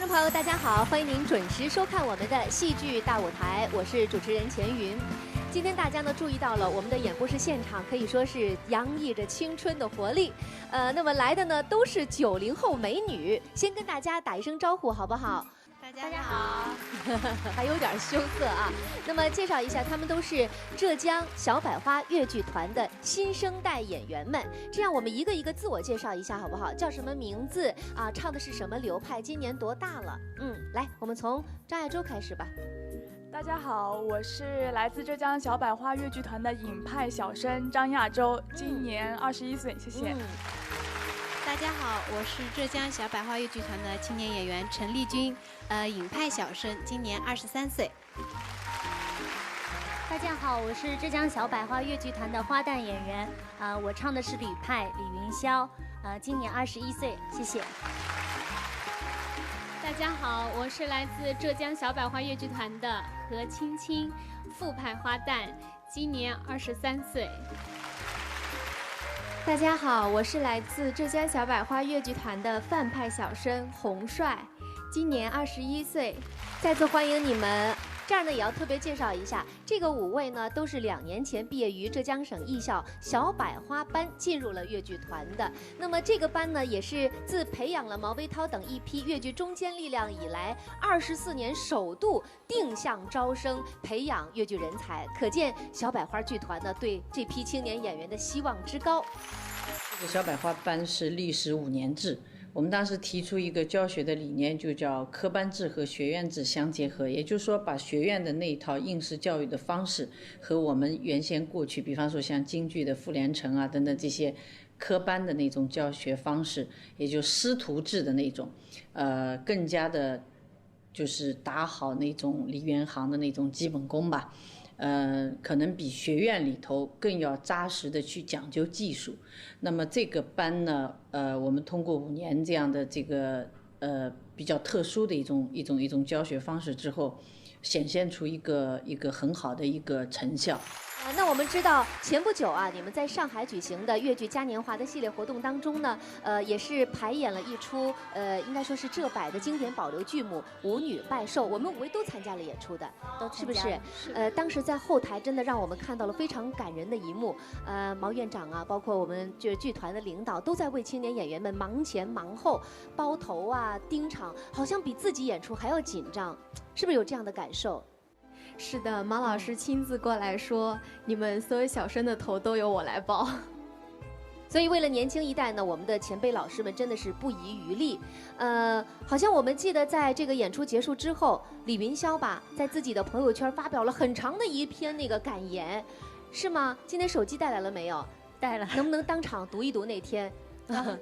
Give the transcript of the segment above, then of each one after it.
众朋友，大家好，欢迎您准时收看我们的戏剧大舞台，我是主持人钱云。今天大家呢注意到了，我们的演播室现场可以说是洋溢着青春的活力。那么来的呢都是90后美女，先跟大家打一声招呼好不好？大家好，还有点羞涩啊。那么介绍一下，他们都是浙江小百花越剧团的新生代演员们。这样我们一个一个自我介绍一下好不好？叫什么名字啊？唱的是什么流派？今年多大了？来，我们从张亚洲开始吧。大家好，我是来自浙江小百花越剧团的尹派小生张亚洲，今年21岁，谢谢。大家好，我是浙江小百花越剧团的青年演员陈丽君，尹派小生，今年23岁。大家好，我是浙江小百花越剧团的花旦演员，我唱的是吕派李云霄，今年21岁，谢谢。大家好，我是来自浙江小百花越剧团的何青青，副派花旦，今年23岁。大家好，我是来自浙江小百花越剧团的范派小生洪帅，今年21岁。再次欢迎你们。这儿呢也要特别介绍一下，这个5位呢都是2年前毕业于浙江省艺校小百花班进入了越剧团的。那么这个班呢也是自培养了毛维涛等一批越剧中坚力量以来，24年首度定向招生培养越剧人才，可见小百花剧团呢对这批青年演员的希望之高。这个小百花班是历时5年制。我们当时提出一个教学的理念，就叫科班制和学院制相结合，也就是说把学院的那一套应试教育的方式和我们原先过去，比方说像京剧的傅连成啊等等这些科班的那种教学方式，也就师徒制的那种，更加的就是打好那种梨园行的那种基本功吧。可能比学院里头更要扎实的去讲究技术。那么这个班呢，我们通过5年这样的这个比较特殊的一种教学方式之后，显现出一个很好的一个成效。那我们知道，前不久啊，你们在上海举行的越剧嘉年华的系列活动当中呢，也是排演了一出应该说是浙百的经典保留剧目《舞女拜寿》，我们5位都参加了演出的，是不是？当时在后台真的让我们看到了非常感人的一幕，毛院长啊，包括我们就是剧团的领导都在为青年演员们忙前忙后，包头啊、盯场，好像比自己演出还要紧张，是不是有这样的感受？是的，毛老师亲自过来说，你们所有小生的头都由我来包。所以为了年轻一代呢，我们的前辈老师们真的是不遗余力。好像我们记得在这个演出结束之后，李云霄吧在自己的朋友圈发表了很长的一篇那个感言，是吗？今天手机带来了没有？带了。能不能当场读一读那天？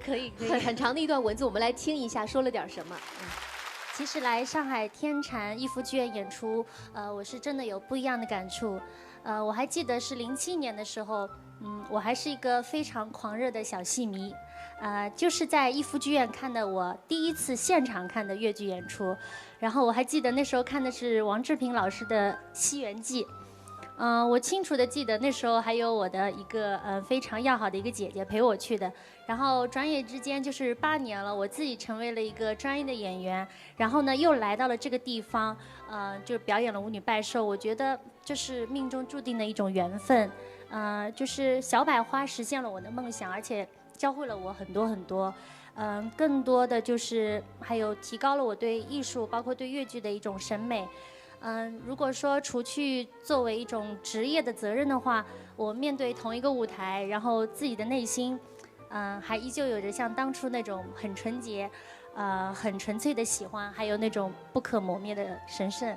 可以。很长的一段文字，我们来听一下，说了点什么？其实来上海天蟾逸夫剧院演出，我是真的有不一样的感触。我还记得是07年的时候，我还是一个非常狂热的小戏迷，就是在逸夫剧院看的我第一次现场看的越剧演出。然后我还记得那时候看的是王志平老师的《西园记》。我清楚的记得那时候还有我的一个非常要好的一个姐姐陪我去的，然后转眼之间就是8年了，我自己成为了一个专业的演员，然后呢又来到了这个地方，就表演了舞女拜寿。我觉得这是命中注定的一种缘分，就是小百花实现了我的梦想，而且教会了我很多很多，更多的就是还有提高了我对艺术包括对越剧的一种审美。如果说除去作为一种职业的责任的话，我面对同一个舞台，然后自己的内心，还依旧有着像当初那种很纯洁，很纯粹的喜欢，还有那种不可磨灭的神圣。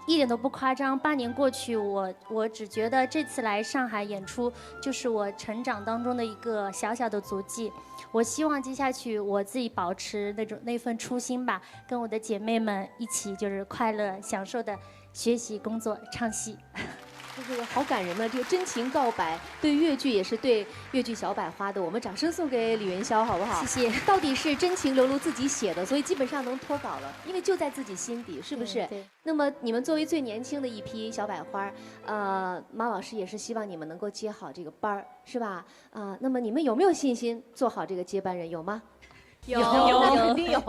一点都不夸张，8年过去，我只觉得这次来上海演出就是我成长当中的一个小小的足迹。我希望接下去我自己保持那份初心吧，跟我的姐妹们一起就是快乐享受的学习、工作、唱戏。这个好感人呢，这个真情告白，对越剧也是对越剧小百花的，我们掌声送给李元宵，好不好？谢谢。到底是真情流露自己写的，所以基本上能脱稿了，因为就在自己心底，是不是？对。那么你们作为最年轻的一批小百花，马老师也是希望你们能够接好这个班儿，是吧？那么你们有没有信心做好这个接班人？有吗？有那肯定有。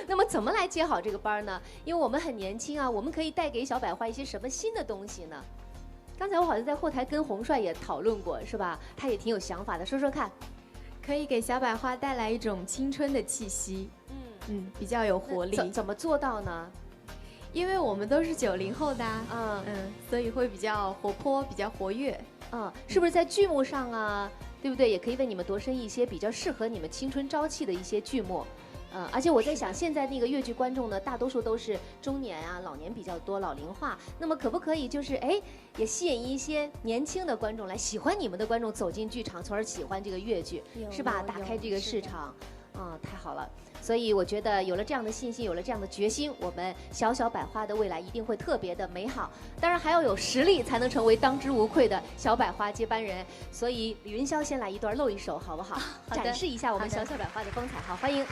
那么怎么来接好这个班呢？因为我们很年轻啊，我们可以带给小百花一些什么新的东西呢？刚才我好像在后台跟洪帅也讨论过，是吧？他也挺有想法的，说说看。可以给小百花带来一种青春的气息，比较有活力。怎么做到呢？因为我们都是90后的，所以会比较活泼，比较活跃。是不是在剧目上啊，对不对？也可以为你们度身一些比较适合你们青春朝气的一些剧目。而且我在想，现在那个粤剧观众呢，大多数都是中年啊、老年比较多，老龄化。那么可不可以就是也吸引一些年轻的观众来喜欢你们的观众走进剧场，从而喜欢这个粤剧，是吧？打开这个市场，太好了。所以我觉得有了这样的信心，有了这样的决心，我们小百花的未来一定会特别的美好。当然还要有实力，才能成为当之无愧的小百花接班人。所以李云霄先来一段露一手，好不好？展示一下我们小百花的风采。好，欢迎。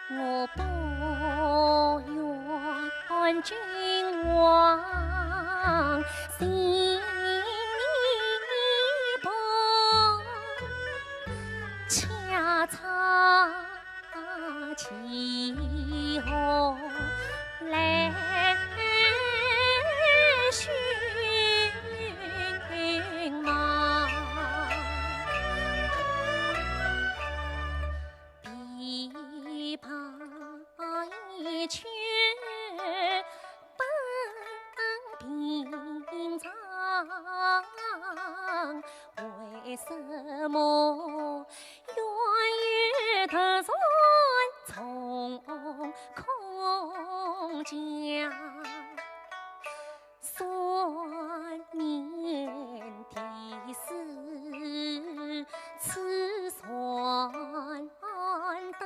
我不愿君王心里薄，恰插旗后来寻马。琵琶一曲半平常，为什么远远头上从空江？算年的事，此算灯，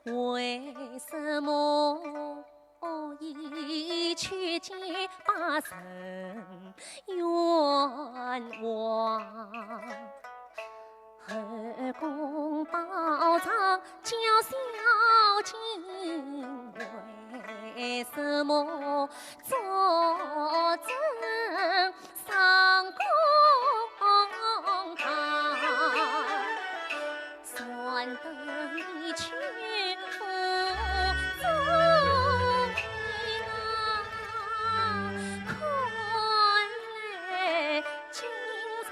为什么一曲结把人冤枉？后宫宝藏叫小金，为什么作证上公堂？算得一曲不中看来今日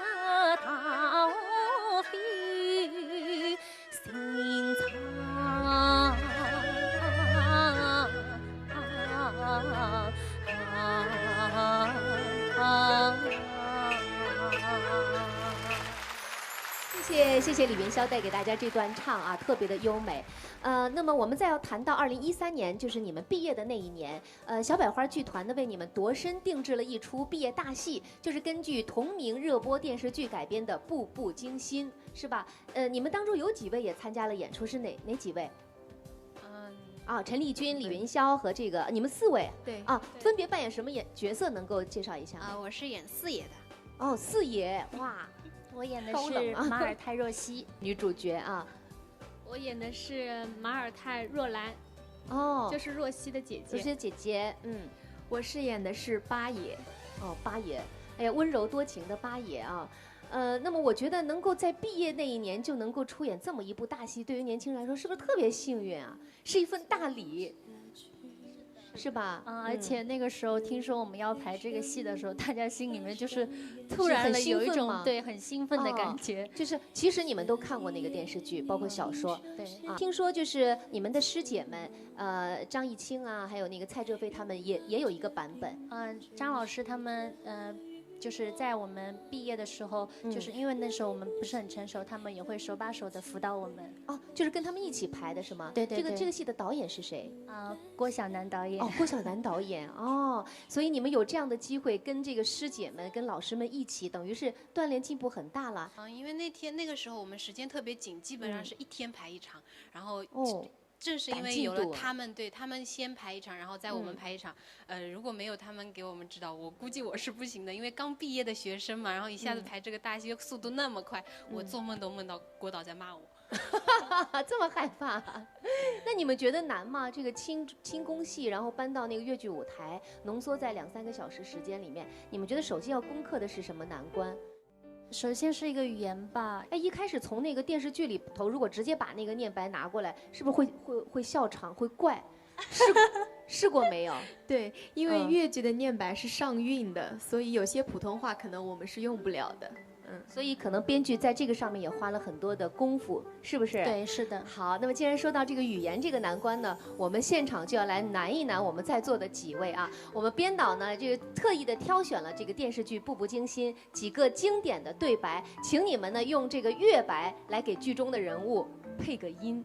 讨非心肠。谢谢李云霄带给大家这段唱啊，特别的优美。那么我们再要谈到2013年，就是你们毕业的那一年，小百花剧团呢为你们度身定制了一出毕业大戏，就是根据同名热播电视剧改编的《步步惊心》，是吧？你们当中有几位也参加了演出，是哪几位？啊，陈丽君、李云霄和这个你们4位对啊，分别扮演什么角色？能够介绍一下吗？我是演四爷的。哦，四爷，哇，我演的高冷啊是马尔泰若曦，女主角啊，我演的是马尔泰若兰，哦，就是若曦的姐姐。若曦姐姐，我饰演的是八爷。哦，八爷，哎呀，温柔多情的八爷啊。那么我觉得能够在毕业那一年就能够出演这么一部大戏，对于年轻人来说是不是特别幸运啊？是一份大礼，是吧？而且那个时候听说我们要排这个戏的时候，大家心里面就是突然的有一种很兴奋的感觉。就是其实你们都看过那个电视剧，包括小说，对啊。听说就是你们的师姐们，张艺兴啊，还有那个蔡浙菲他们也有一个版本。张老师他们就是在我们毕业的时候，就是因为那时候我们不是很成熟，他们也会手把手的辅导我们。哦，就是跟他们一起排的是吗？对对对。这个戏的导演是谁？郭晓楠导演。哦，郭晓楠导演。哦，所以你们有这样的机会跟这个师姐们、跟老师们一起，等于是锻炼进步很大了。因为那个时候我们时间特别紧，基本上是1天排1场，然后正是因为有了他们，对他们先排1场，然后再我们排1场。如果没有他们给我们指导，我估计我是不行的，因为刚毕业的学生嘛，然后一下子排这个大戏，速度那么快，我做梦都梦到郭导在骂我。这么害怕？那你们觉得难吗？这个轻功戏，然后搬到那个越剧舞台，浓缩在2-3个小时时间里面，你们觉得首先要攻克的是什么难关？首先是一个语言吧。哎，一开始从那个电视剧里头，如果直接把那个念白拿过来，是不是会笑场，会怪？试过没有？对，因为越剧的念白是上韵的，所以有些普通话可能我们是用不了的。所以可能编剧在这个上面也花了很多的功夫，是不是？对，是的。好，那么既然说到这个语言这个难关呢，我们现场就要来难一难我们在座的几位啊。我们编导呢，这个特意的挑选了这个电视剧《步步惊心》几个经典的对白，请你们呢用这个粤白来给剧中的人物配个音。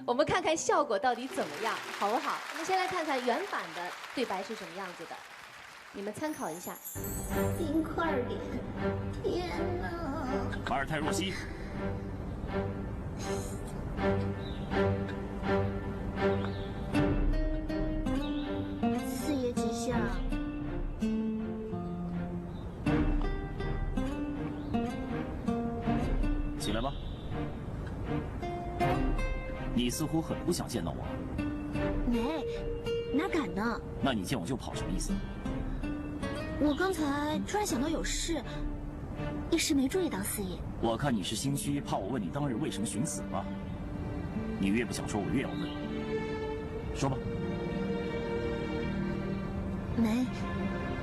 我们看看效果到底怎么样，好不好？我们先来看看原版的对白是什么样子的，你们参考一下。冰块脸，天哪！马尔泰若曦，四爷吉祥。起来吧。你似乎很不想见到我。没，哪敢呢？那你见我就跑什么意思？我刚才突然想到有事，一时没注意到四爷。我看你是心虚，怕我问你当日为什么寻死吧？你越不想说，我越要问。说吧。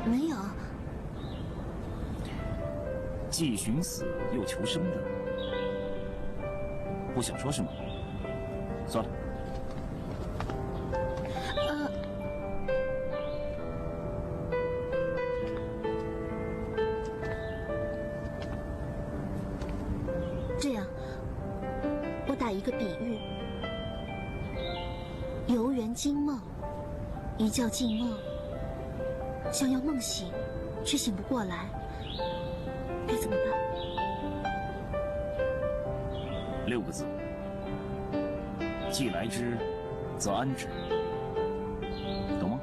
没有。既寻死又求生的，不想说是吗？算了。这样，我打一个比喻：游园惊梦，一觉惊梦，想要梦醒，却醒不过来，该怎么办？6个字：既来之，则安之。懂吗？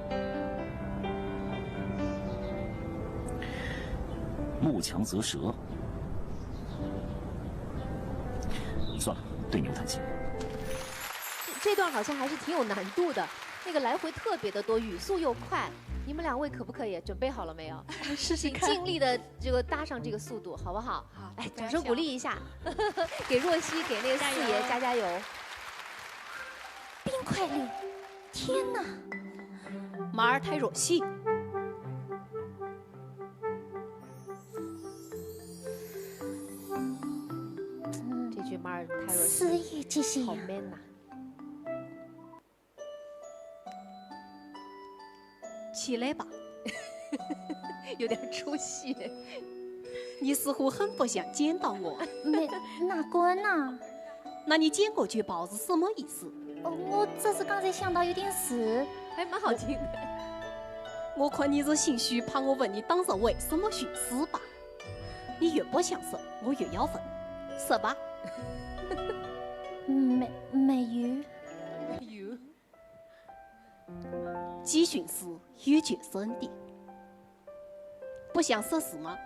木强则折。算了，对牛弹琴。这段好像还是挺有难度的，那个来回特别的多，语速又快。你们2位可不可以？准备好了没有？试试看，尽力的这个搭上这个速度，好不好？好，哎，掌声鼓励一下，给若曦，给那个四爷加油！冰块脸，天哪！马尔泰若曦。这句马尔泰若曦，四爷吉祥，好 man 呐！起来吧，有点出戏。你似乎很不想见到我。哪个呢？那你捡过去包是什么意思？我只是刚才想到有点事，还蛮好听的。我看你是心虚，怕我问你当时为什么寻死吧？你越不想说，我越要问，说吧。美鱼。美鱼。基训师与决生的，不想说是吗？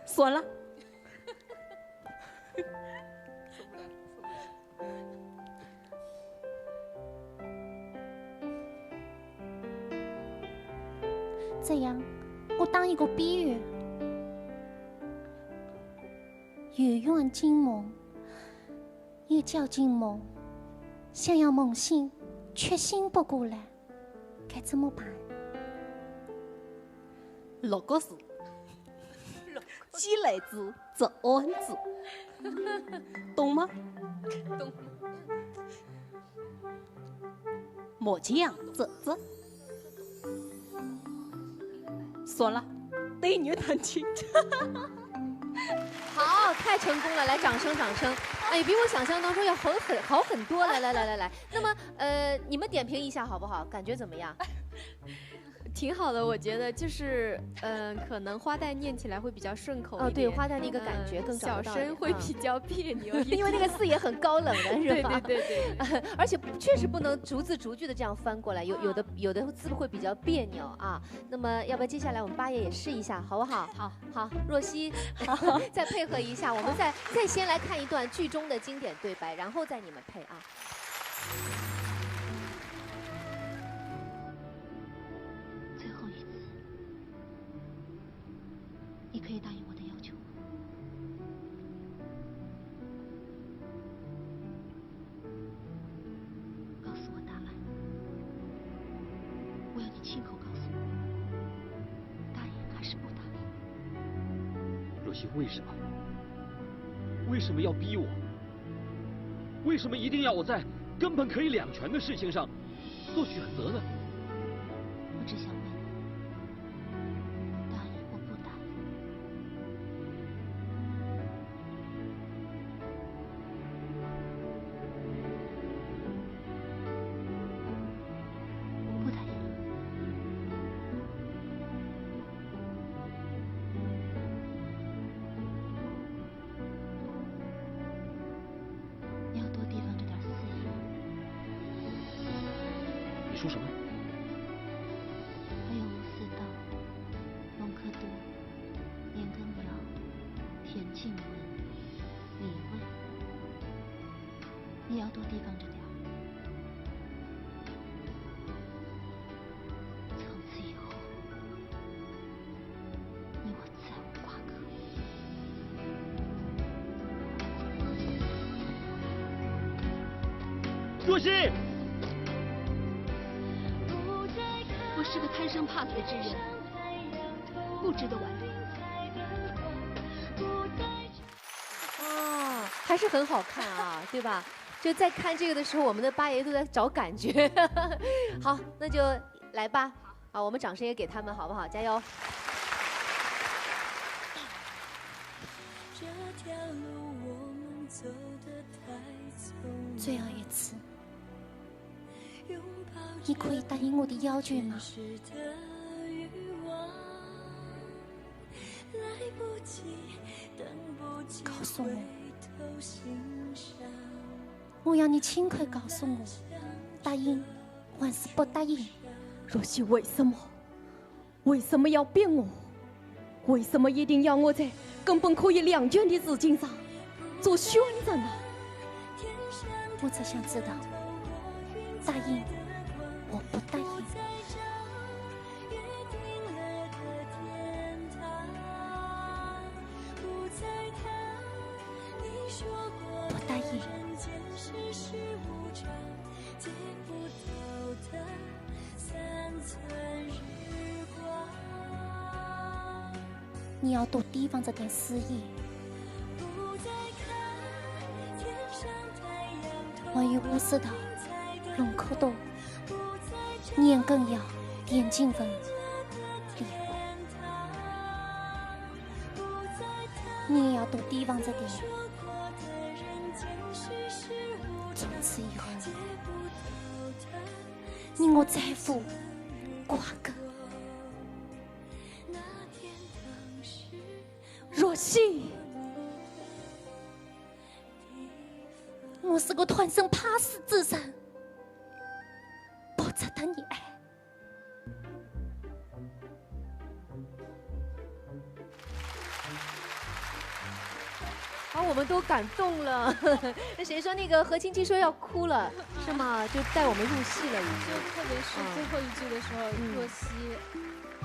说了。这样，我当一个比喻：远远惊梦，也叫惊梦，想要梦醒，却醒不过来，该怎么办？那个是鸡来子这案子，懂吗？懂。莫讲这。说了，对女弹琴。好，太成功了！来，掌声，掌声！哎，比我想象当中要好很多。来。那么，你们点评一下好不好？感觉怎么样？挺好的，我觉得就是，可能花旦念起来会比较顺口一点。对，花旦那个感觉更小声会比较别扭，因为那个字也很高冷的，是吧？对。而且确实不能逐字逐句的这样翻过来，有的字会比较别扭啊。那么，要不要接下来我们八爷也试一下，好不好？好，若曦，再配合一下，我们再先来看一段剧中的经典对白，然后再你们配啊。你可以答应我的要求吗？告诉我答案，我要你亲口告诉我，答应还是不答应？若曦，为什么？为什么要逼我？为什么一定要我在根本可以两全的事情上做选择呢？我只想问你，答应或不答应？不答应。你要多提防着点私意。你说什么？还有吴四道、隆科多、年羹尧、田静文、李卫，你要多提防着点。从此以后，你我再无瓜葛。若曦，我是个贪生怕死之人，不值得挽留。哦，还是很好看啊，对吧？就在看这个的时候，我们的八爷都在找感觉。好，那就来吧。啊，我们掌声也给他们，好不好？加油！最后一次，你可以答应我的要求吗？告诉我，我要你亲口告诉我，答应还是不答应？若曦，为什么？为什么要逼我？为什么一定要我在根本可以两全的事情上做选择呢？我只想知道，答应我不答应？不答应。你要多提防着点私意。我与吴四道、隆科多、年羹尧、田静文、李卫，你也要多提防着点。从此以后，你我再无瓜葛。若曦，我是个贪生怕死之人，不值得你爱。都感动了。那谁说那个何青青说要哭了，是吗？就带我们入戏了，已经。就特别是最后一句的时候，若曦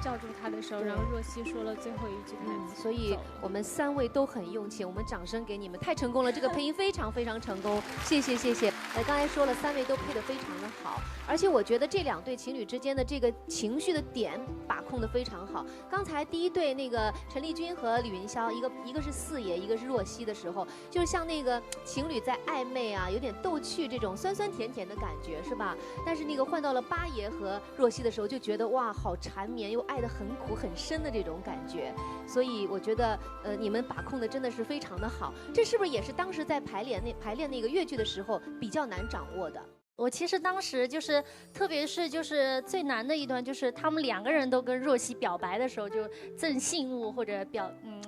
叫住他的时候，然后若曦说了最后一句台词，所以我们3位都很用情，我们掌声给你们，太成功了，这个配音非常非常成功，谢谢谢谢。刚才说了3位都配得非常的好，而且我觉得这2对情侣之间的这个情绪的点把控得非常好。刚才第一对那个陈丽君和李云霄，一个是四爷，一个是若曦的时候，就是像那个情侣在暧昧啊，有点逗趣这种酸酸甜甜的感觉，是吧？但是那个换到了八爷和若曦的时候，就觉得哇，好缠绵又爱得很苦很深的这种感觉。所以我觉得你们把控的真的是非常的好。这是不是也是当时在排练那个越剧的时候比较难掌握的？我其实当时就是，特别是就是最难的一段，就是他们2个人都跟若曦表白的时候，就赠信物或者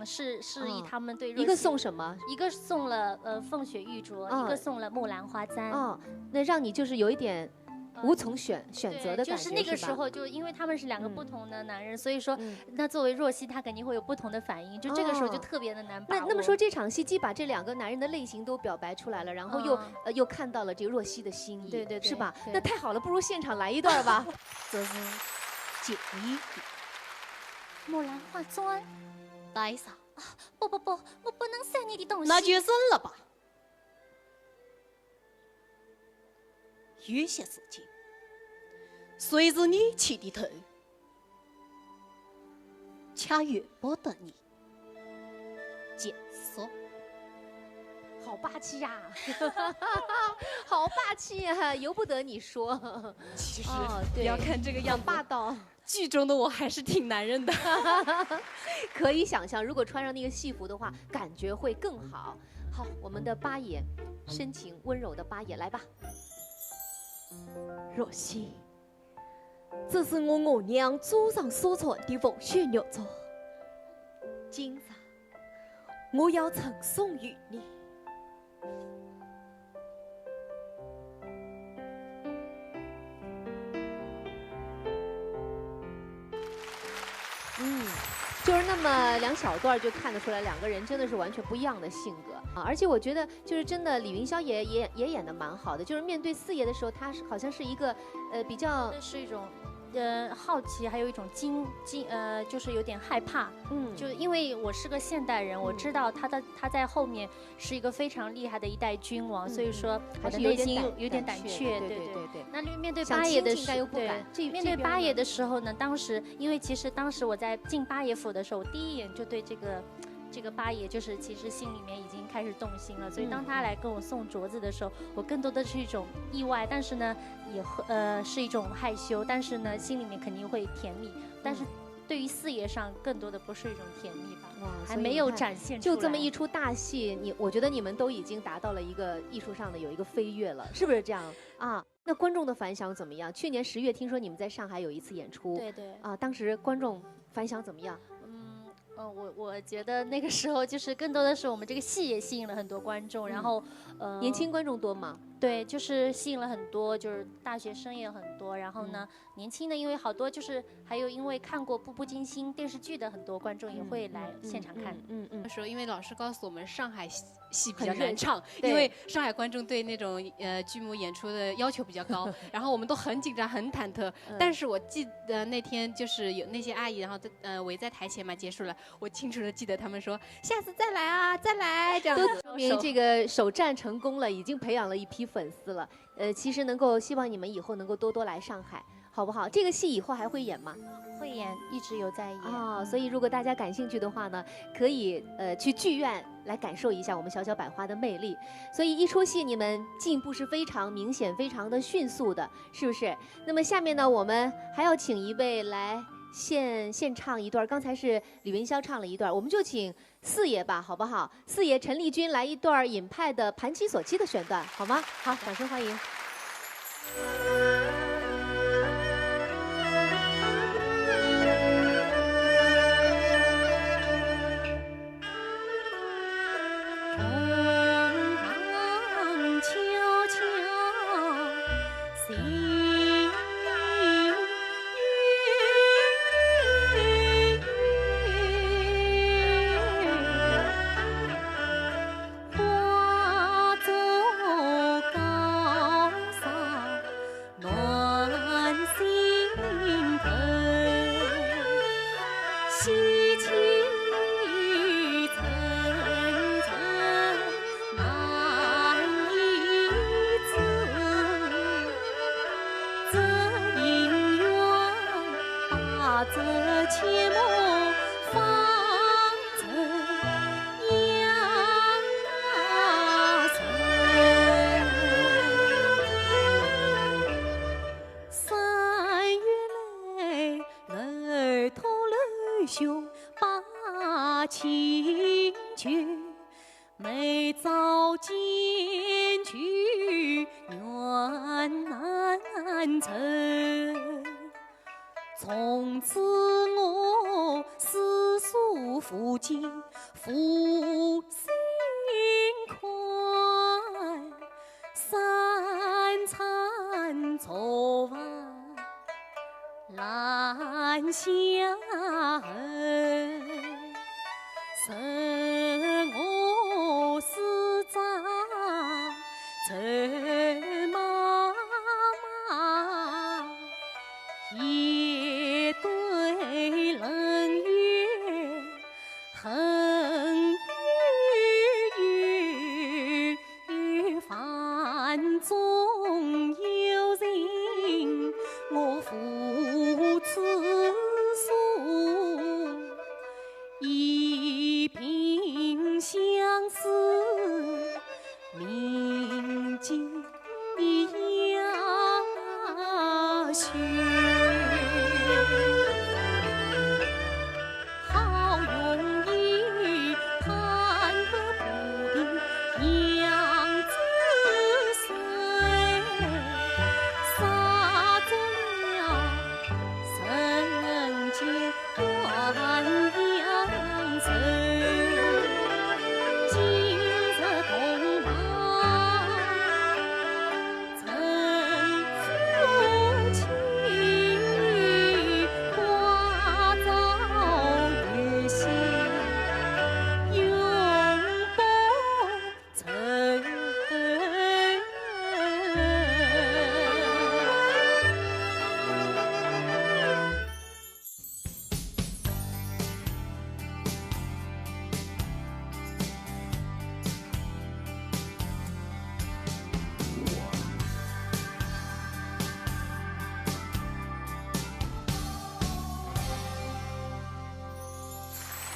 示意他们对若曦。一个送什么？一个送了凤雪玉镯，一个送了木兰花簪。那让你就是有一点无从选择的感觉，就是那个时候，就因为他们是2个不同的男人，所以说，那作为若曦，她肯定会有不同的反应，就这个时候就特别的难把握。那么说这场戏既把这2个男人的类型都表白出来了，然后又看到了这个若曦的心意，对，是吧？那太好了，不如现场来一段吧。这是锦衣木兰花簪，戴上。不，我不能塞你的东西。那就认了吧。有些事情，随着你起的头，恰由不得你解说。好霸气呀！好霸气呀！由不得你说。其实不要看这个样子，霸道。剧中的我还是挺男人的。可以想象，如果穿上那个戏服的话，感觉会更好。好，我们的八爷，深情温柔的八爷，来吧。若曦，这是我娘祖上所传的凤雪玉镯，今日我要呈送于你。就是那么2小段就看得出来，2个人真的是完全不一样的性格啊！而且我觉得就是真的，李云霄也演得蛮好的。就是面对四爷的时候，他好像是一个比较是一种好奇，还有一种就是有点害怕。就因为我是个现代人，我知道他在后面是一个非常厉害的一代君王，所以说我的内心有点胆怯。对。那面对八爷的时候，面对八爷的时候呢，其实当时我在进八爷府的时候，第一眼就对这个八爷就是其实心里面已经开始动心了，所以当他来跟我送镯子的时候，我更多的是一种意外，但是呢也是一种害羞，但是呢心里面肯定会甜蜜，但是对于四爷上更多的不是一种甜蜜吧，还没有展现出来。就这么一出大戏，我觉得你们都已经达到了一个艺术上的有一个飞跃了，是不是这样啊？那观众的反响怎么样？去年10月听说你们在上海有一次演出，对啊，当时观众反响怎么样？我觉得那个时候就是更多的是我们这个戏也吸引了很多观众，然后年轻观众多吗？对，就是吸引了很多，就是大学生也很多，然后呢，年轻的因为好多就是还有因为看过《步步惊心》电视剧的很多观众也会来现场看。说因为老师告诉我们上海戏比较难唱，因为上海观众对那种剧目演出的要求比较高，然后我们都很紧张很忐忑。但是我记得那天就是有那些阿姨，然后围在台前嘛，结束了，我清楚的记得他们说下次再来啊，再来这样。都说明这个首战成功了，已经培养了一批粉丝了。其实希望你们以后能够多来上海，好不好？这个戏以后还会演吗？会演，一直有在演啊。所以如果大家感兴趣的话呢，可以去剧院来感受一下我们小小百花的魅力。所以一出戏你们进步是非常明显、非常的迅速的，是不是？那么下面呢，我们还要请一位来现唱一段，刚才是李云霄唱了一段，我们就请四爷吧，好不好？四爷陈丽君来一段尹派的《盘棋索妻》的选段，好吗？好，掌声欢迎。我切莫方寸扬声。三月泪头泪胸把情绝，每早见去远难成。从此我思索父亲负心宽，三餐昨晚难相恨，生我死在陈妈妈，夜对冷月恨雨雨，饭中有人我父子诉，一鬓相思铭记呀雪。好容易盼得不定养子孙，撒着了人间鸳鸯城。今日同忙曾夫妻，花早月下永不成。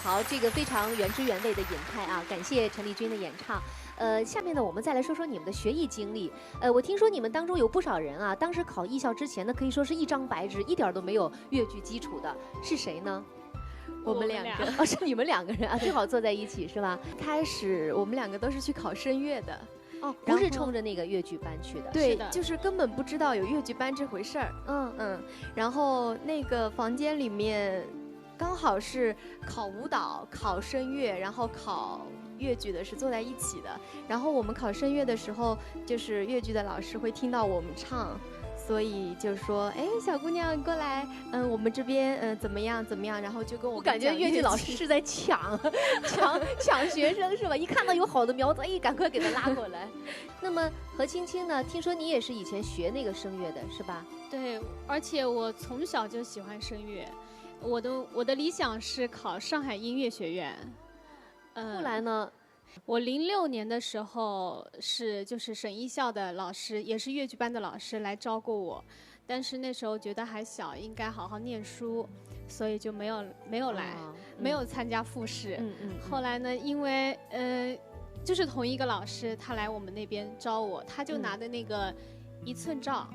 好，这个非常原汁原味的尹派啊，感谢陈丽君的演唱。下面呢，我们再来说说你们的学艺经历。我听说你们当中有不少人啊，当时考艺校之前呢，可以说是一张白纸，一点都没有越剧基础的，是谁呢？我们两个哦，是你们两个人啊，正好坐在一起是吧？开始我们两个都是去考声乐的。哦，不是冲着那个越剧班去的，对，就是根本不知道有越剧班这回事儿。然后那个房间里面刚好是考舞蹈、考声乐，然后考越剧的是坐在一起的。然后我们考声乐的时候，就是越剧的老师会听到我们唱，所以就说：“哎，小姑娘过来，我们这边怎么样怎么样？”然后就跟我感觉越剧老师是在抢学生是吧？一看到有好的苗子，哎，赶快给他拉过来。那么何青青呢？听说你也是以前学那个声乐的是吧？对，而且我从小就喜欢声乐。我的理想是考上海音乐学院，后来呢，我06年的时候就是省艺校的老师，也是越剧班的老师来招过我，但是那时候觉得还小，应该好好念书，所以就没有来，没有参加复试。后来呢，因为就是同一个老师，他来我们那边招我，他就拿的那个1寸照，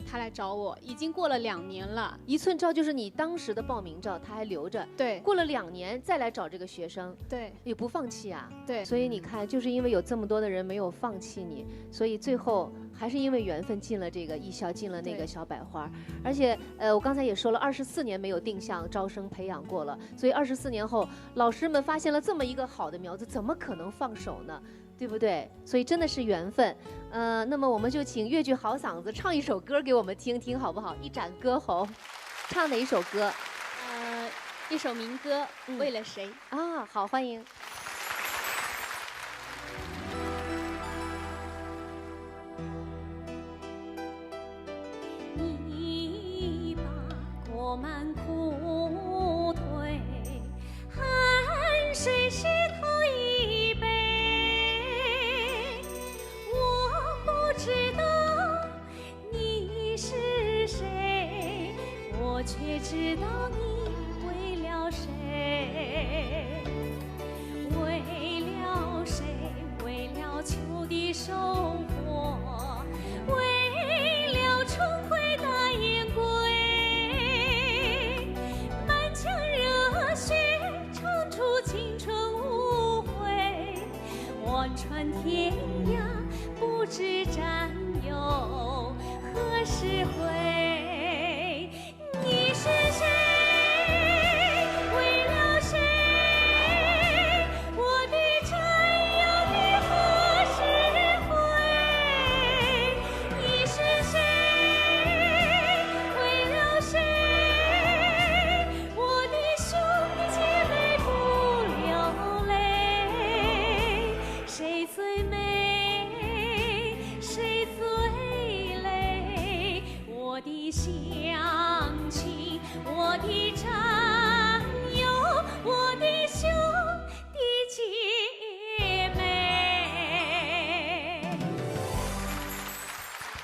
他来找我，已经过了2年了。1寸照就是你当时的报名照，他还留着。对，过了2年再来找这个学生，对，也不放弃啊。对，所以你看，就是因为有这么多的人没有放弃你，所以最后还是因为缘分进了这个艺校，进了那个小百花。而且我刚才也说了，24年没有定向招生培养过了，所以24年后，老师们发现了这么一个好的苗子，怎么可能放手呢？对不对？所以真的是缘分。那么我们就请越剧好嗓子唱一首歌给我们听听，好不好？一展歌喉，唱哪一首歌？一首民歌，为了谁？啊，好，欢迎。你把过满苦腿，汗水湿透衣背。我不知道你是谁，我却知道你为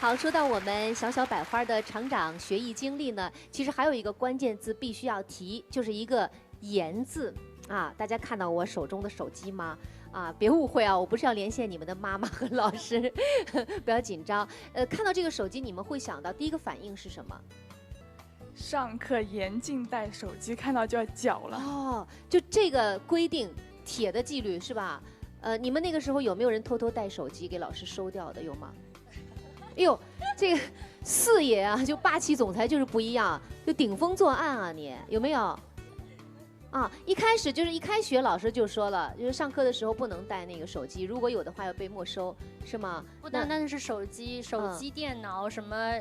好，说到我们小小百花的成长学艺经历呢，其实还有一个关键字必须要提，就是一个言字啊。大家看到我手中的手机吗？啊，别误会啊，我不是要连线你们的妈妈和老师，不要紧张。看到这个手机，你们会想到第一个反应是什么？上课严禁带手机，看到就要缴了。哦，就这个规定，铁的纪律是吧？你们那个时候有没有人偷偷带手机给老师收掉的？有吗？哎呦，这个四爷啊，就霸气总裁就是不一样，就顶风作案啊，你有没有？啊，一开始就是一开学，老师就说了，就是上课的时候不能带那个手机，如果有的话要被没收，是吗？不单单是手机、电脑、什么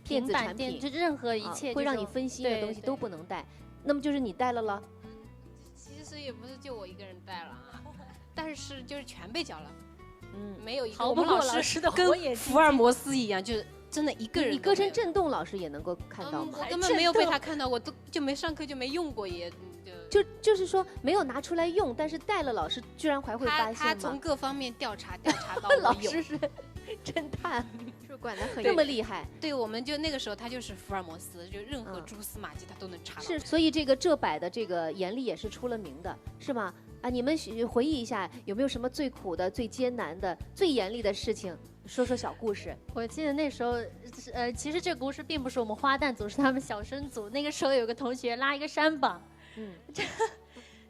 电子产品，就任何一切会让你分心的东西都不能带。那么就是你带了了？其实也不是就我一个人带了啊，但是就是全被缴了。没有一个逃不过老师的火眼金睛，跟福尔摩斯一样，就是真的一个人。你歌声震动，老师也能够看到吗？我根本没有被他看到，我就没上课就没用过也。就是说没有拿出来用，但是带了老师居然还会发现吗？他从各方面调查到老师是侦探，是管得很这么厉害。对，我们就那个时候他就是福尔摩斯，就任何蛛丝马迹他都能查到。是，所以这个浙百的这个严厉也是出了名的，是吗？啊，你们回忆一下，有没有什么最苦的、最艰难的、最严厉的事情？说说小故事。我记得那时候，其实这个故事并不是我们花旦组，是他们小生组。那个时候有个同学拉一个山膀。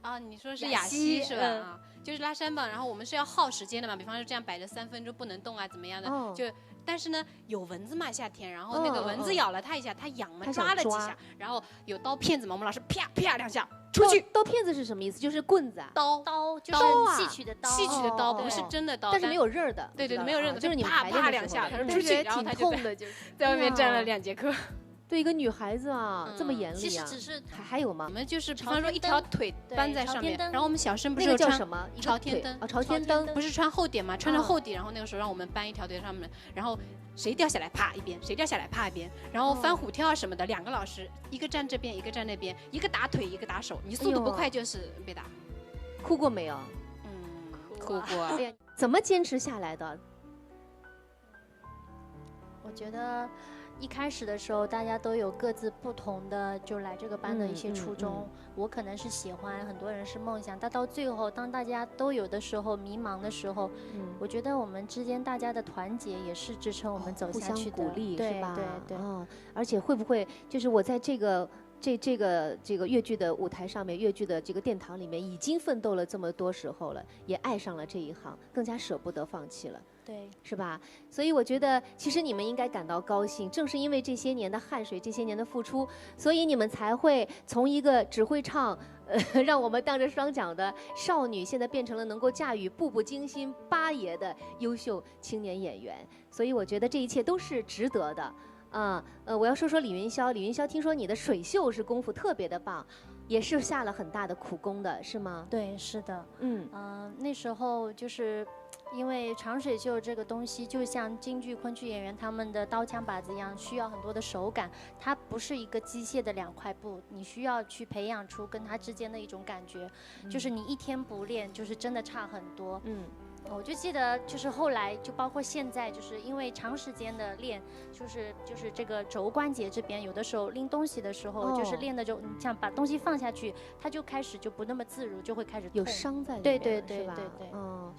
啊，你说是雅西是吧？啊，就是拉山膀，然后我们是要耗时间的嘛，比方说这样摆着3分钟不能动啊，怎么样的？就但是呢，有蚊子嘛，夏天，然后那个蚊子咬了它一下，它痒嘛，抓了几下，然后有刀片子嘛，我们老师啪啪2下出去。刀片子是什么意思？就是棍子啊？刀就是戏曲的刀，戏曲的刀不是真的刀，但是没有刃的。对，没有刃的，就是你啪啪2下出去，然后他就在外面站了2节课。对一个女孩子啊，这么严厉啊！其实只是还有吗？我们就是比方说一条腿搬在上面，然后我们小生不是叫什么？朝天灯啊，朝天灯不是穿厚点吗？穿着厚底，然后那个时候让我们搬一条腿上面，然后谁掉下来啪一边，谁掉下来啪一边，然后翻虎跳啊什么的，2个老师，一个站这边，一个站那边，一个打腿，一个打手，你速度不快就是被打。哭过没有？哭过。哎呀，怎么坚持下来的？我觉得。一开始的时候，大家都有各自不同的就来这个班的一些初衷。我可能是喜欢，很多人是梦想。但到最后，当大家都有的时候迷茫的时候，我觉得我们之间大家的团结也是支撑我们走下去的，互相鼓励，是吧？对。而且会不会就是我在这个越剧的舞台上面，越剧的这个殿堂里面，已经奋斗了这么多时候了，也爱上了这一行，更加舍不得放弃了。对，是吧？所以我觉得，其实你们应该感到高兴。正是因为这些年的汗水，这些年的付出，所以你们才会从一个只会唱，让我们当着双桨的少女，现在变成了能够驾驭步步惊心8爷的优秀青年演员。所以我觉得这一切都是值得的。我要说说李云霄。李云霄，听说你的水袖是功夫特别的棒，也是下了很大的苦功的，是吗？对，是的。那时候就是。因为长水袖这个东西，就像京剧、昆剧演员他们的刀枪把子一样，需要很多的手感。它不是一个机械的2块布，你需要去培养出跟它之间的一种感觉。就是你一天不练，就是真的差很多。我就记得，就是后来，就包括现在，就是因为长时间的练，就是这个肘关节这边，有的时候拎东西的时候，就是练的就你像把东西放下去，它就开始就不那么自如，就会开始痛有伤在里面，对，是吧？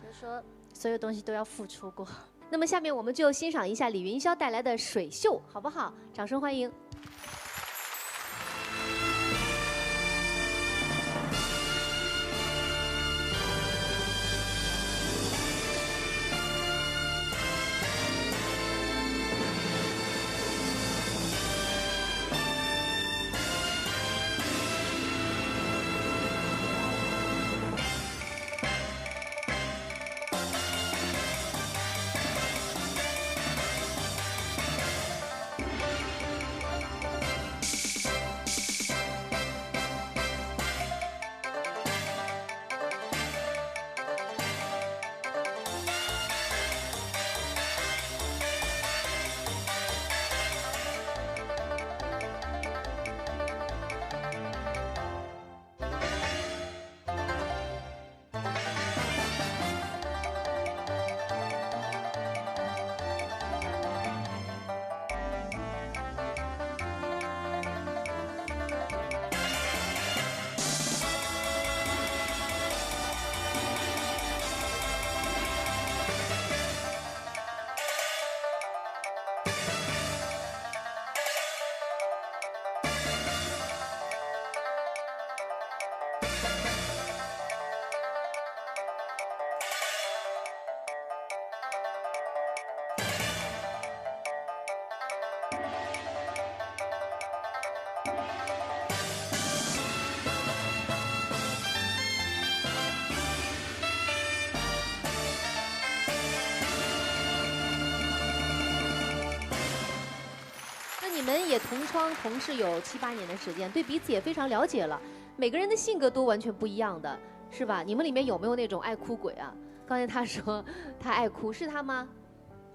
就是说。所有东西都要付出过。那么下面我们就欣赏一下李云霄带来的水袖，好不好？掌声欢迎。们也同窗同事有7、8年的时间，对彼此也非常了解了。每个人的性格都完全不一样的，是吧？你们里面有没有那种爱哭鬼啊？刚才他说他爱哭，是他吗？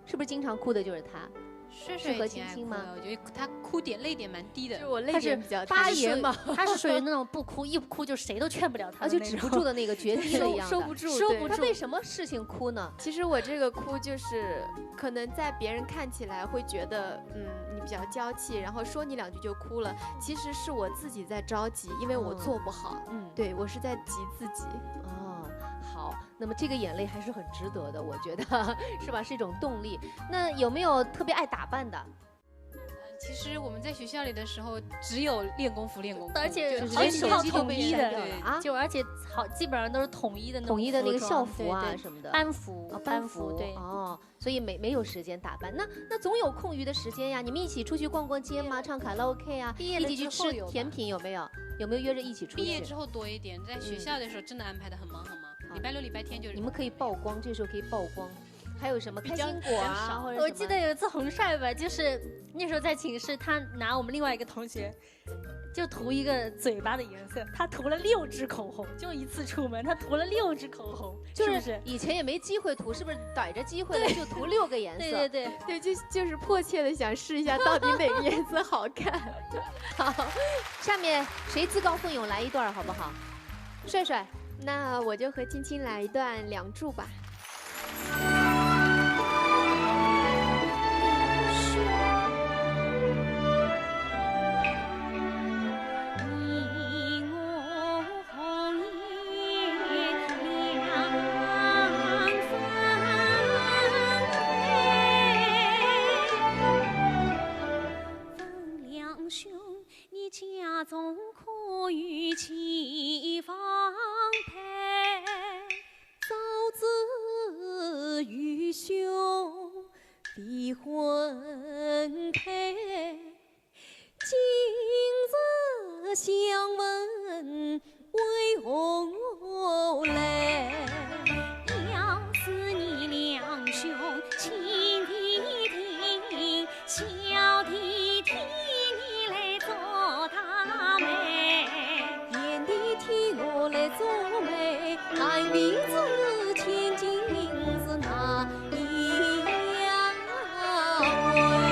是不是经常哭的就是他？是和青青吗？我觉得他哭点泪点蛮低的，就我泪点比较低。八爷嘛，他是属于那种不哭一哭就谁都劝不了他，就止不住的那个决堤了一样的，收不住。他为什么事情哭呢？其实我这个哭就是可能在别人看起来会觉得，你比较娇气，然后说你2句就哭了。其实是我自己在着急，因为我做不好。对我是在急自己。好，那么这个眼泪还是很值得的，我觉得是吧？是一种动力。那有没有特别爱打扮的？其实我们在学校里的时候，只有练功夫，而且连手机都被删掉了啊！就而且基本上都是统一的那个校服啊什么的，班服对哦，所以没有时间打扮。那总有空余的时间呀，你们一起出去逛逛街吗？唱卡拉 OK 啊，一起去吃甜品有没有？有没有约着一起出去？毕业之后多一点，在学校的时候真的安排的很忙。礼拜6、礼拜天就是。你们可以曝光，这时候可以曝光。还有什么开心果啊？我记得有一次洪帅吧，就是那时候在寝室，他拿我们另外一个同学就涂一个嘴巴的颜色，他涂了6支口红，就一次出门他涂了6支口红，就是以前也没机会涂，是不是逮着机会了就涂6个颜色？对，就是迫切的想试一下到底哪个颜色好看。好，下面谁自告奋勇来一段好不好？帅帅，那我就和青青来一段《梁祝》吧。家中可与其芳配，早知与兄的婚配，今日相问为何来？要是你两兄亲弟听，小弟替你来做大媒，眼弟替我来做媒，看鼻子千金是哪一样way？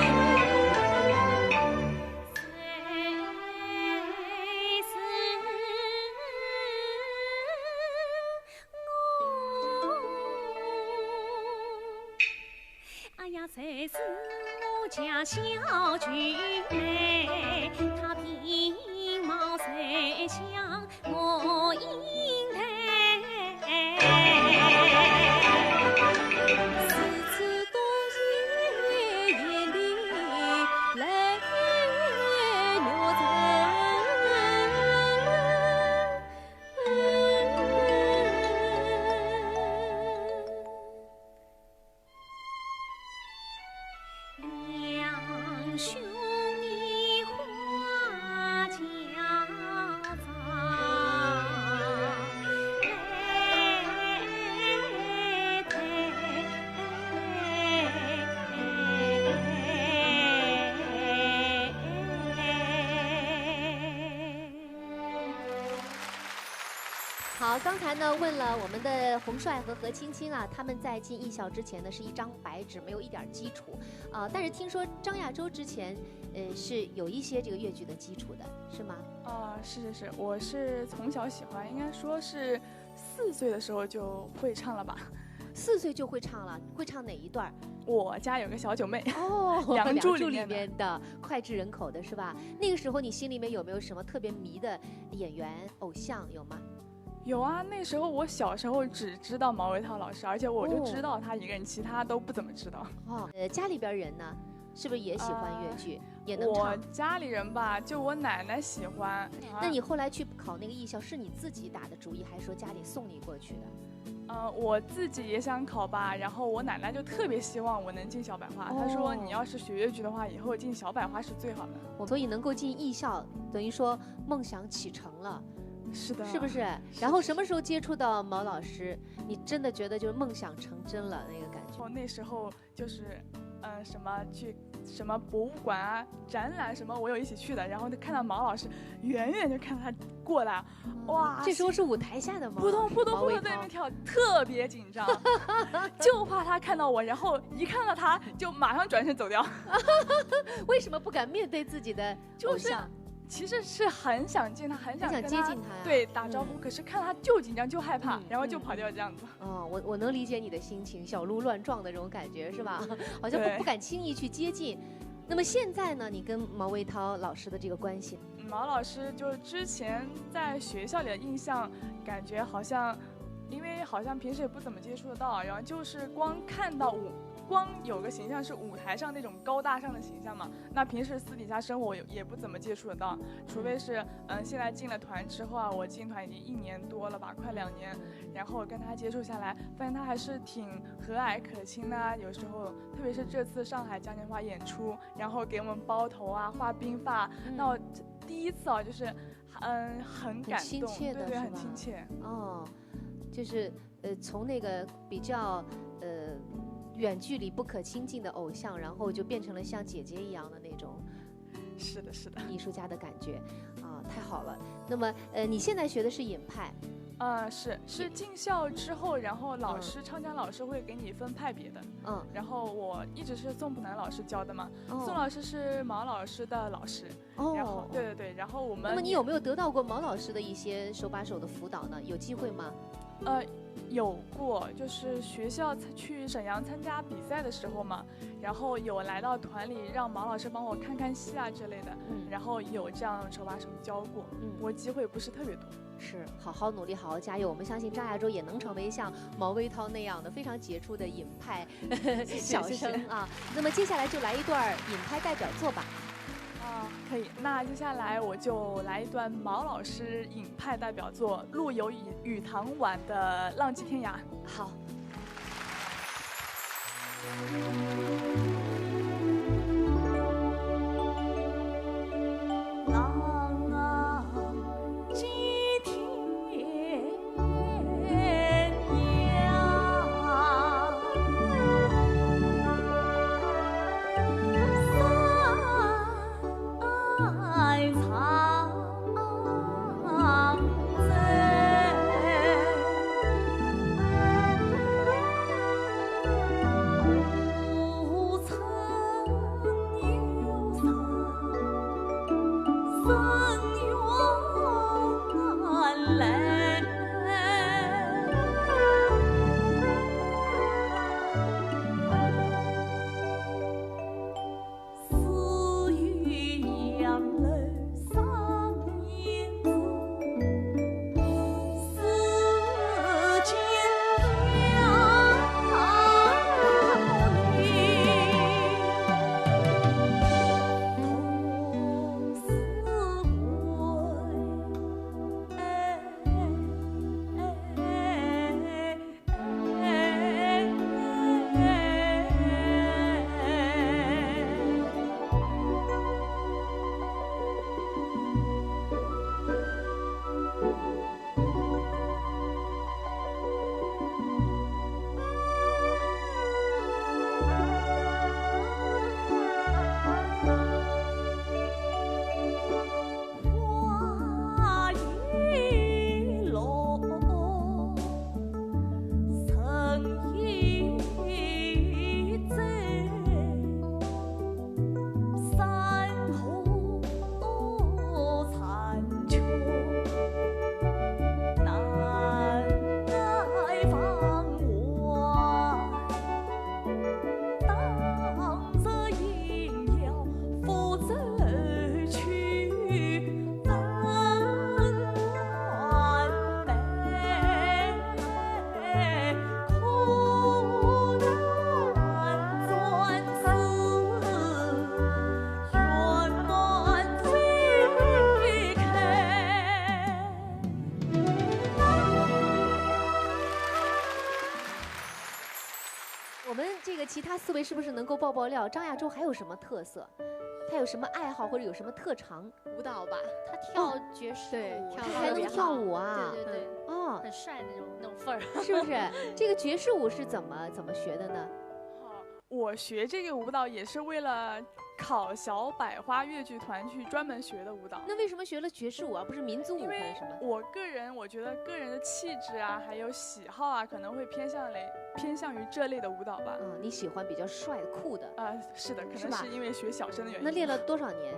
谁是我家小菊妹？她品貌虽像我英台，此次多谢眼里来牛两兄你话家好，刚才呢问了我们的洪帅和何青青啊，他们在进艺校之前呢是一张白纸，没有一点基础啊。但是听说张亚洲之前，是有一些这个粤剧的基础的，是吗？是，我是从小喜欢，应该说是4岁的时候就会唱了吧。4岁就会唱了，会唱哪一段？我家有个小九妹哦，《梁祝》里面的脍炙人口的是吧？那个时候你心里面有没有什么特别迷的演员偶像有吗？有啊，那时候我小时候只知道毛维涛老师，而且我就知道他一个人，其他都不怎么知道。家里边人呢，是不是也喜欢粤剧，也能唱？我家里人吧，就我奶奶喜欢。那你后来去考那个艺校，是你自己打的主意，还是说家里送你过去的？我自己也想考吧，然后我奶奶就特别希望我能进小百花。她说你要是学粤剧的话，以后进小百花是最好的。所以能够进艺校，等于说梦想启程了。是的，是不是？然后什么时候接触到毛老师，你真的觉得就是梦想成真了那个感觉？那时候就是，什么去什么博物馆啊、展览什么，我有一起去的。然后就看到毛老师，远远就看到他过来，哇！这时候是舞台下的毛，扑通扑通扑通在那边跳，特别紧张，就怕他看到我，然后一看到他就马上转身走掉。为什么不敢面对自己的偶像？其实是很想见他，很想接近他呀，对，打招呼。可是看他就紧张就害怕，然后就跑掉这样子。哦，我能理解你的心情，小鹿乱撞的这种感觉是吧？好像不敢轻易去接近。那么现在呢，你跟毛卫涛老师的这个关系？毛老师就是之前在学校里的印象，感觉好像，因为好像平时也不怎么接触得到，然后就是光看到光有个形象是舞台上那种高大上的形象嘛，那平时私底下生活也不怎么接触得到，除非是现在进了团之后啊，我进团已经1年多了吧，快2年，然后跟他接触下来，发现他还是挺和蔼可亲的啊，有时候特别是这次上海嘉年华演出，然后给我们包头啊、画鬓发，那我第一次啊，就是很感动，对，很亲切。哦，就是从那个比较远距离不可亲近的偶像，然后就变成了像姐姐一样的那种，是的，是的，艺术家的感觉啊，太好了。那么你现在学的是尹派？是进校之后，然后老师唱腔老师会给你分派别的，然后我一直是宋普南老师教的嘛，宋老师是毛老师的老师，然后对，然后我们。那么你有没有得到过毛老师的一些手把手的辅导呢？有机会吗？有过，就是学校去沈阳参加比赛的时候嘛，然后有来到团里让毛老师帮我看看戏啊之类的，然后有这样手把手教过，不过机会不是特别多。是，好好努力，好好加油！我们相信张亚洲也能成为像毛卫涛那样的非常杰出的尹派小生啊。那么接下来就来一段尹派代表作吧。可以，那接下来我就来一段毛老师尹派代表作《陆游与唐婉的浪迹天涯》。好。其他4位是不是能够爆料？张亚洲还有什么特色？他有什么爱好或者有什么特长？舞蹈吧，他跳爵士舞，他还能跳舞啊？对对对，哦，很帅的那种份儿，是不是？这个爵士舞是怎么学的呢？我学这个舞蹈也是为了考小百花越剧团去专门学的舞蹈。那为什么学了爵士舞而不是民族舞或者什么？我觉得个人的气质啊，还有喜好啊，可能会偏向于这类的舞蹈吧。你喜欢比较帅酷的？是的，可能是因为学小生的原因。那练了多少年？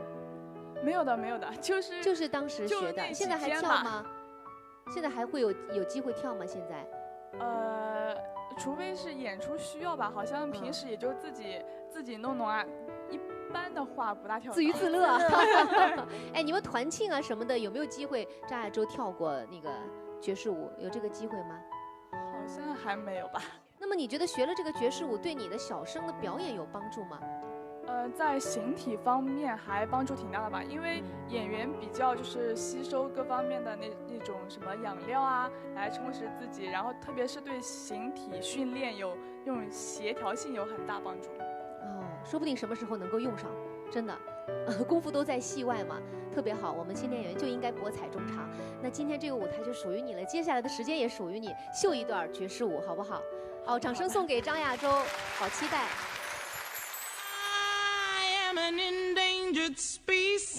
没有的，就是当时学的。现在还跳吗？现在还会有机会跳吗？现在？除非是演出需要吧，好像平时也就自己弄啊。一般的话不大跳。自娱自乐。哎，你们团庆啊什么的，有没有机会张亚洲跳过那个爵士舞？有这个机会吗？好像还没有吧。那么你觉得学了这个爵士舞对你的小生的表演有帮助吗？在形体方面还帮助挺大的吧，因为演员比较就是吸收各方面的那种什么养料啊，来充实自己，然后特别是对形体训练用协调性有很大帮助。说不定什么时候能够用上，真的，功夫都在戏外嘛，特别好。我们青年演员就应该博采众长。那今天这个舞台就属于你了，接下来的时间也属于你，秀一段爵士舞，好不好？好，掌声送给张亚洲，好期待。I am an endangered species,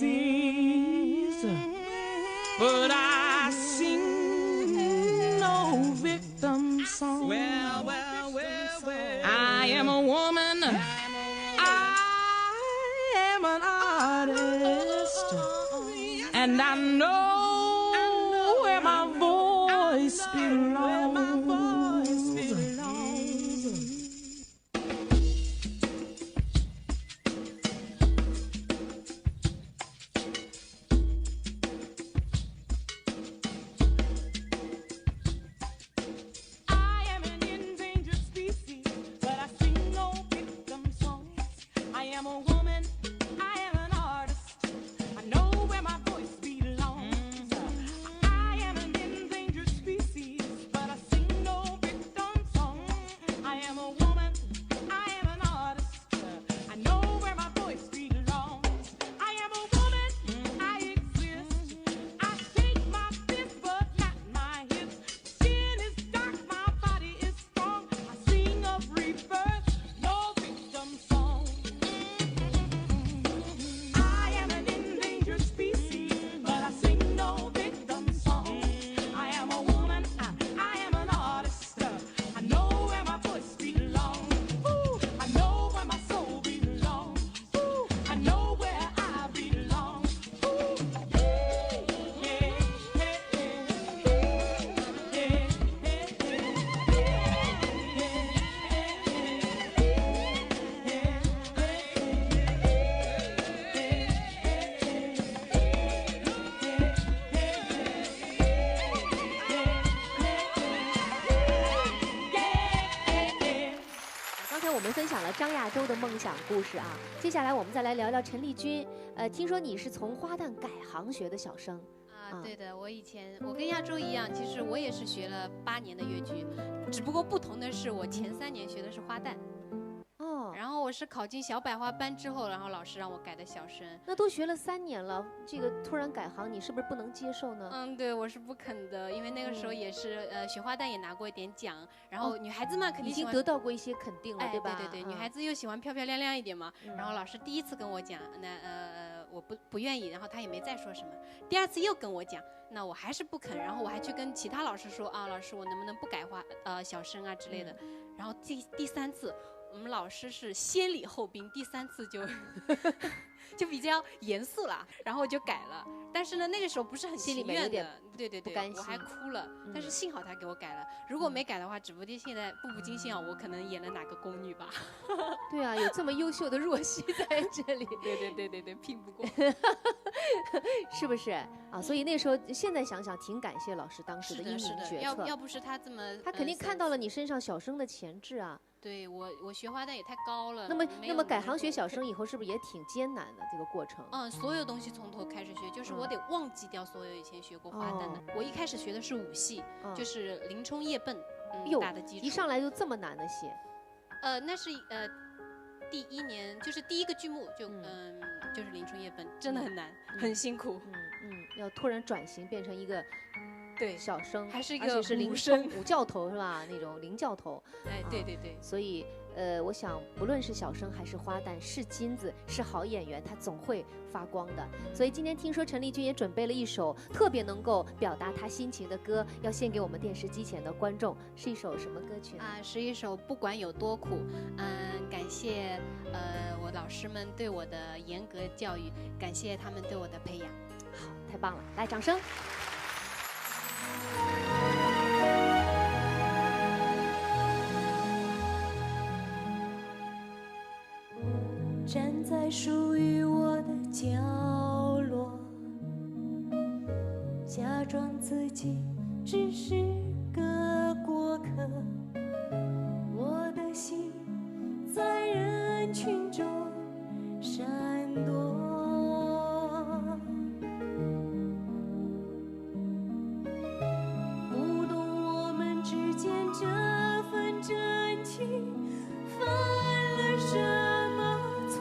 but I sing no victim song. Well, well, well, well. I am a woman. I am an artist, and I know where my voice belongs.张亚洲的梦想故事啊，接下来我们再来聊聊陈丽君。听说你是从花旦改行学的小生啊？对的，我跟亚洲一样，其实我也是学了8年的越剧，只不过不同的是，我前3年学的是花旦。然后我是考进小百花班之后，然后老师让我改的小生。那都学了3年了，这个突然改行，你是不是不能接受呢？对，我是不肯的，因为那个时候也是学花旦也拿过一点奖，然后女孩子嘛肯定已经得到过一些肯定了，对吧？对，女孩子又喜欢漂漂亮亮一点嘛。然后老师第1次跟我讲，我不愿意，然后他也没再说什么。第2次又跟我讲，那我还是不肯，然后我还去跟其他老师说啊，老师我能不能不改小生啊之类的。然后第3次。我们老师是先礼后兵，第3次就比较严肃了，然后我就改了。但是呢，那个时候不是很心里面有点对，不甘心，我还哭了。但是幸好他给我改了，如果没改的话，指不定现在步步惊心啊，我可能演了哪个宫女吧。对啊，有这么优秀的若曦在这里。对，拼不过，是不是啊？所以那时候现在想想，挺感谢老师当时的英明决策。要不是他这么，他肯定看到了你身上小生的潜质啊。对我学花旦也太高了。那么改行学小生以后是不是也挺艰难的这个过程？所有东西从头开始学，就是我得忘记掉所有以前学过花旦的。我一开始学的是武戏，就是林冲叶迸打的基础。一上来就这么难的戏？那是第1年，就是第1个剧目就是林冲叶迸，真的很难，很辛苦。要突然转型变成一个。对，小生还是一个武生、武教头是吧？那种林教头。对。所以我想不论是小生还是花旦，是金子是好演员，他总会发光的。所以今天听说陈丽君也准备了一首特别能够表达她心情的歌，要献给我们电视机前的观众，是一首什么歌曲呢？是一首不管有多苦。感谢我老师们对我的严格教育，感谢他们对我的培养。好，太棒了，来掌声。站在属于我的角落，假装自己只是个过客，我的心在人群中闪躲，不懂我们之间这份真情犯了什么错。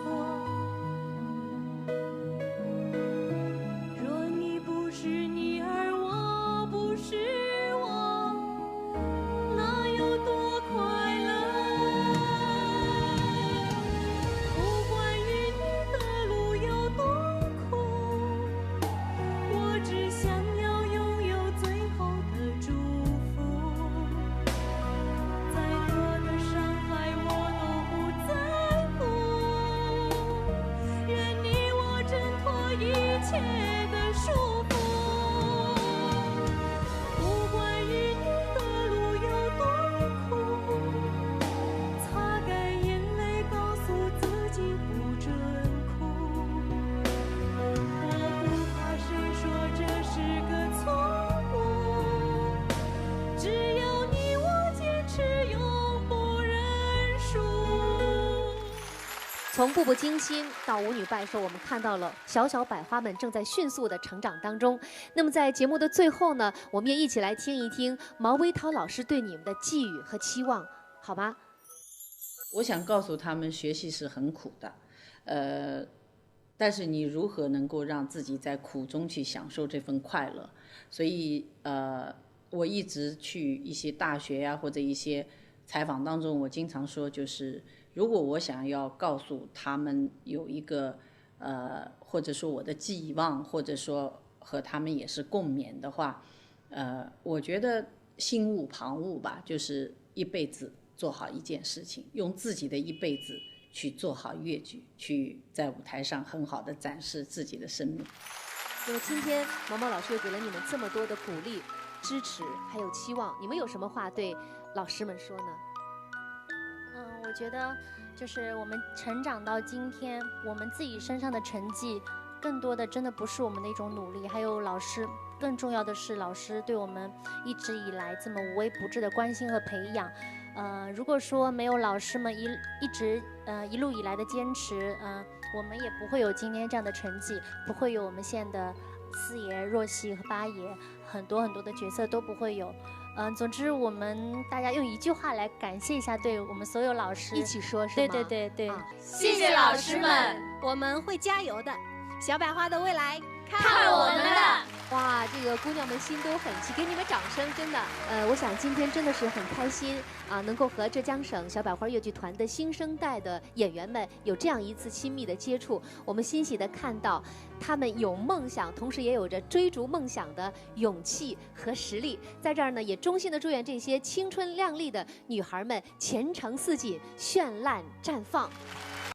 若你不是你，而我不是我，那有多快乐？不管与你的路有多苦，我只想要拥有最后的祝福。再多的伤害我都不在乎，愿你我挣脱一切的束缚。不管与你的路有多苦，擦干眼泪，告诉自己不准哭。我不怕谁说这是个错误，只要你我坚持，永不认输。从步步惊心到舞女拜寿，我们看到了小小百花们正在迅速的成长当中。那么在节目的最后呢，我们也一起来听一听毛维涛老师对你们的寄语和期望，好吗？我想告诉他们，学习是很苦的，但是你如何能够让自己在苦中去享受这份快乐？所以我一直去一些大学呀，或者一些采访当中，我经常说，就是如果我想要告诉他们有一个或者说我的寄望，或者说和他们也是共勉的话，我觉得心无旁骛吧，就是一辈子做好一件事情，用自己的一辈子去做好越剧，去在舞台上很好的展示自己的生命。那么今天毛毛老师又给了你们这么多的鼓励、支持，还有期望，你们有什么话对老师们说呢？我觉得就是我们成长到今天，我们自己身上的成绩，更多的真的不是我们的一种努力，还有老师，更重要的是老师对我们一直以来这么无微不至的关心和培养。如果说没有老师们一路以来的坚持，我们也不会有今天这样的成绩，不会有我们现在的四爷、若曦和八爷，很多很多的角色都不会有。总之我们大家用一句话来感谢一下，对我们所有老师一起说，是吗？对对对对，谢谢老师们，我们会加油的，小百花的未来看我们的。哇，这个姑娘们心都很细，给你们掌声，真的。我想今天真的是很开心啊，能够和浙江省小百花越剧团的新生代的演员们有这样一次亲密的接触。我们欣喜地看到他们有梦想，同时也有着追逐梦想的勇气和实力。在这儿呢，也衷心的祝愿这些青春靓丽的女孩们前程似锦，绚烂绽放。